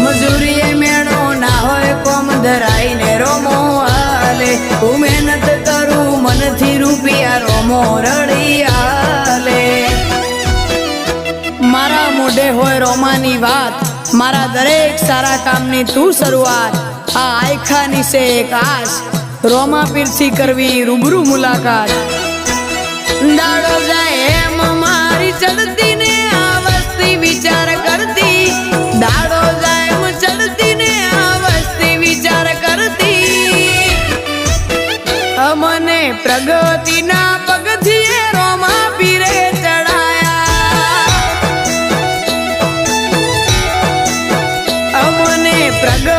મજૂરીએ મેળો ના હોય કોમ ધરાઈને રોમો હાલે હું મહેનત કરું મનથી રૂપિયા રોમો રડી હાલે મારા મોઢે હોય રોમાની વાત મારા દરેક સારા કામની તું શરૂઆત આ આયખાની છે એક આશ રોમા પીરથી કરવી રૂબરૂ મુલાકાત દાડો જાય એમ મારી ચડતી ને આ વસ્તી વિચાર કરતી દાડો જાય એમ ચડતી ને આ વસ્તી વિચાર કરતી અમને પ્રગતિના પગથિયે રોમા પીરે ચડાયા અમને પ્રગતિ